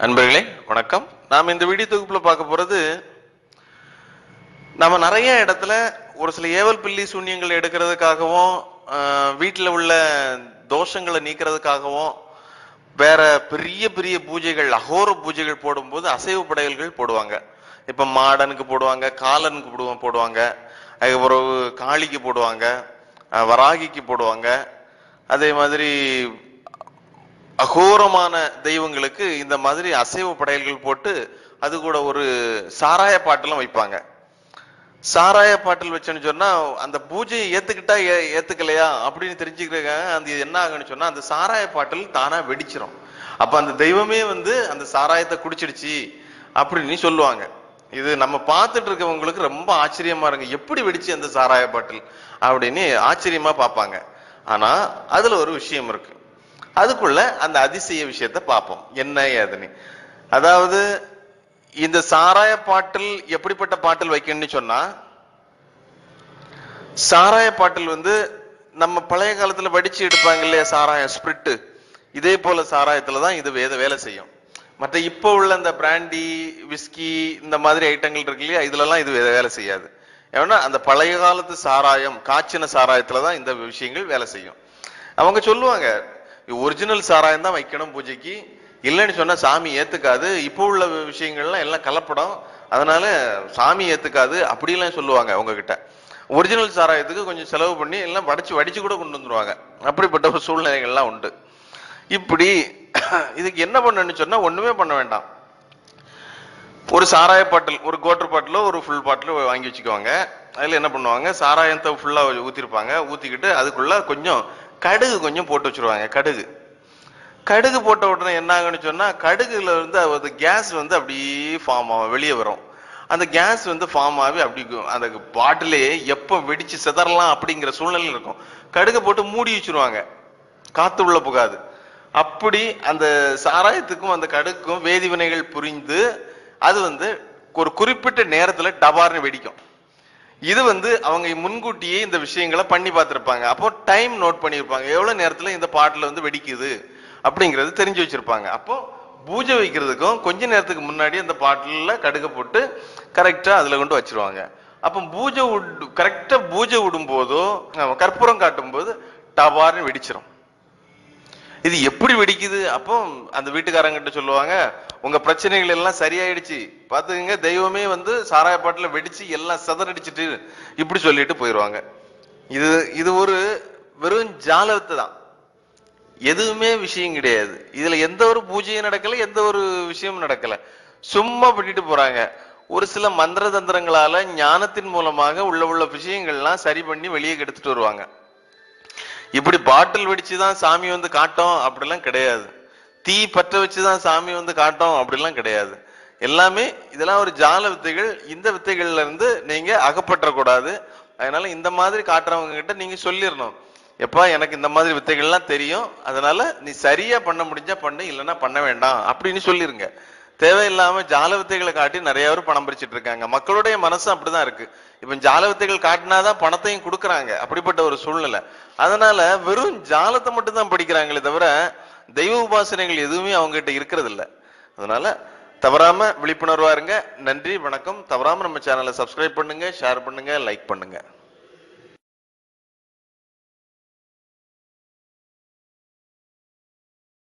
அன்பர்களே வணக்கம். நாம் இந்த வீடியோ தொகுப்புல பார்க்க போறது, நம்ம நிறைய இடத்துல ஒரு சில ஏவல் பில்லி சூன்யங்கள் எடுக்கிறதுக்காகவும் வீட்டில் உள்ள தோஷங்களை நீக்கிறதுக்காகவும் வேற பெரிய பெரிய பூஜைகள், அகோர பூஜைகள் போடும்போது அசைவு படையல்கள் போடுவாங்க. இப்ப மாடனுக்கு போடுவாங்க, காலனுக்கு போடுவாங்க, அதுக்கப்புறம் காளிக்கு போடுவாங்க, வராகிக்கு போடுவாங்க. அதே மாதிரி அகோரமான தெய்வங்களுக்கு இந்த மாதிரி அசைவ படையல்கள் போட்டு அது கூட ஒரு சாராய பாட்டெல்லாம் வைப்பாங்க. சாராய பாட்டில் வச்சேன்னு சொன்னா அந்த பூஜையை ஏத்துக்கிட்டா ஏத்துக்கலையா அப்படின்னு தெரிஞ்சுக்கிறாங்க. அந்த என்ன ஆகுன்னு சொன்னா அந்த சாராய பாட்டில் தானா வெடிச்சிரும். அப்ப அந்த தெய்வமே வந்து அந்த சாராயத்தை குடிச்சிடுச்சு அப்படின்னு சொல்லுவாங்க. இது நம்ம பார்த்துட்டு இருக்கவங்களுக்கு ரொம்ப ஆச்சரியமா இருக்கு. எப்படி வெடிச்சு அந்த சாராய பாட்டில் அப்படின்னு ஆச்சரியமா பார்ப்பாங்க. ஆனா அதுல ஒரு விஷயம் இருக்கு. அதுக்குள்ள அந்த அதிசய விஷயத்தை பார்ப்போம், என்ன ஏதுன்னு. அதாவது இந்த சாராய பாட்டில் எப்படிப்பட்ட பாட்டில் வைக்கணும்னு சொன்னா, சாராய பாட்டில் வந்து நம்ம பழைய காலத்துல வடிச்சு எடுப்பாங்க இல்லையா சாராயம், ஸ்பிரிட், இதே போல சாராயத்துலதான் இது வேலை செய்யும். மற்ற இப்போ உள்ள இந்த பிராண்டி, விஸ்கி இந்த மாதிரி ஐட்டங்கள் இருக்கு இல்லையா, இதுல எல்லாம் இது வேலை செய்யாது. ஏன்னா அந்த பழைய காலத்து சாராயம், காய்ச்சின சாராயத்துலதான் இந்த விஷயங்கள் வேலை செய்யும். அவங்க சொல்லுவாங்க, ஒரிஜினல் சாராயம் தான் வைக்கணும் பூஜைக்கு, இல்லைன்னு சொன்னா சாமி ஏத்துக்காது, இப்போ உள்ள விஷயங்கள்லாம் எல்லாம் கலப்படம், அதனால சாமி ஏத்துக்காது அப்படிலாம் சொல்லுவாங்க. உங்ககிட்ட ஒரிஜினல் சாராயத்துக்கு கொஞ்சம் செலவு பண்ணி எல்லாம் வடிச்சு கூட கொண்டு வந்துருவாங்க. அப்படிப்பட்ட ஒரு சூழ்நிலைகள்லாம் உண்டு. இப்படி இதுக்கு என்ன பண்ணணும்னு சொன்னா ஒண்ணுமே பண்ண வேண்டாம். ஒரு சாராய பாட்டில், ஒரு குவார்டர் பாட்டிலோ ஒரு ஃபுல் பாட்டிலோ வாங்கி வச்சுக்குவாங்க. அதுல என்ன பண்ணுவாங்க, சாராயத்தை ஃபுல்லா ஊத்திருப்பாங்க. ஊத்திக்கிட்டு அதுக்குள்ள கொஞ்சம் கடுகு கொஞ்சம் போட்டு வச்சிருவாங்க. கடுகு போட்ட உடனே என்ன ஆகுன்னு சொன்னா, கடுகுல இருந்து அது கேஸ் வந்து அப்படியே ஃபார்ம் ஆகும், வெளியே வரும். அந்த கேஸ் வந்து ஃபார்ம் ஆகி அப்படி அந்த பாட்டிலே எப்ப வெடிச்சு சிதறலாம் அப்படிங்கிற சூழ்நிலை இருக்கும். கடுகை போட்டு மூடி வச்சிருவாங்க, காத்து உள்ள போகாது. அப்படி அந்த சாராயத்துக்கும் அந்த கடுக்கும் வேதிவினைகள் புரிந்து அது வந்து ஒரு குறிப்பிட்ட நேரத்துல டபார்னு வெடிக்கும். இது வந்து அவங்க முன்கூட்டியே இந்த விஷயங்களை பண்ணி பார்த்திருப்பாங்க. அப்போ டைம் நோட் பண்ணியிருப்பாங்க, எவ்வளவு நேரத்துல இந்த பாட்டில் வந்து வெடிக்குது அப்படிங்கிறது தெரிஞ்சு வச்சிருப்பாங்க. அப்போ பூஜை வைக்கிறதுக்கும் கொஞ்ச நேரத்துக்கு முன்னாடி அந்த பாட்டில கடுகு போட்டு கரெக்டா அதுல கொண்டு வச்சிருவாங்க. அப்போ கரெக்டா பூஜை விடும் போதோ கற்பூரம் காட்டும் போது டபார்னு வெடிச்சிரும். இது எப்படி வெடிக்குது? அப்போ அந்த வீட்டுக்காரங்கிட்ட சொல்லுவாங்க, உங்க பிரச்சனைகள் எல்லாம் சரியாயிடுச்சு பாத்துக்கங்க, தெய்வமே வந்து சாராய பாட்டில வெடிச்சு எல்லாம் சதறடிச்சிட்டு இப்படி சொல்லிட்டு போயிடுவாங்க. இது ஒரு வெறும் ஜாலத்தை தான், எதுவுமே விஷயம் கிடையாது. இதுல எந்த ஒரு பூஜையும் நடக்கல, எந்த ஒரு விஷயமும் நடக்கல, சும்மா பண்ணிட்டு போறாங்க. ஒரு சில மந்திர தந்திரங்களால ஞானத்தின் மூலமாக உள்ள விஷயங்கள்லாம் சரி பண்ணி வெளியே எடுத்துட்டு வருவாங்க. இப்படி பாட்டில் வெடிச்சுதான் சாமி வந்து காட்டும் அப்படிலாம் கிடையாது. தீ பற்ற வச்சுதான் சாமி வந்து காட்டும் அப்படிலாம் கிடையாது. எல்லாமே இதெல்லாம் ஒரு ஜால வித்தைகள். இந்த வித்தைகள்ல இருந்து நீங்க அகப்பற்ற கூடாது. அதனால இந்த மாதிரி காட்டுறவங்க கிட்ட நீங்க சொல்லிடணும், எப்பா எனக்கு இந்த மாதிரி வித்தைகள்லாம் தெரியும், அதனால நீ சரியா பண்ண முடிஞ்சா பண்ணு, இல்லைன்னா பண்ண வேண்டாம் அப்படின்னு சொல்லிருங்க. தேவையில்லாம ஜால வித்தைகளை காட்டி நிறைய பேர் பணம் பறிச்சிட்டு இருக்காங்க. மக்களுடைய மனசு அப்படிதான் இருக்கு. இப்ப ஜால வித்தைகள் காட்டினாதான் பணத்தையும் கொடுக்குறாங்க, அப்படிப்பட்ட ஒரு சூழ்நிலை. அதனால வெறும் ஜாலத்தை மட்டும் தான் படிக்கிறாங்களே தவிர தெய்வ உபாசனைகள் எதுவுமே அவங்க கிட்ட இருக்கிறது இல்லை. அதனால தவறாம விழிப்புணர்வா இருங்க. நன்றி, வணக்கம். தவறாம நம்ம சேனலை சப்ஸ்கிரைப் பண்ணுங்க, ஷேர் பண்ணுங்க, லைக் பண்ணுங்க.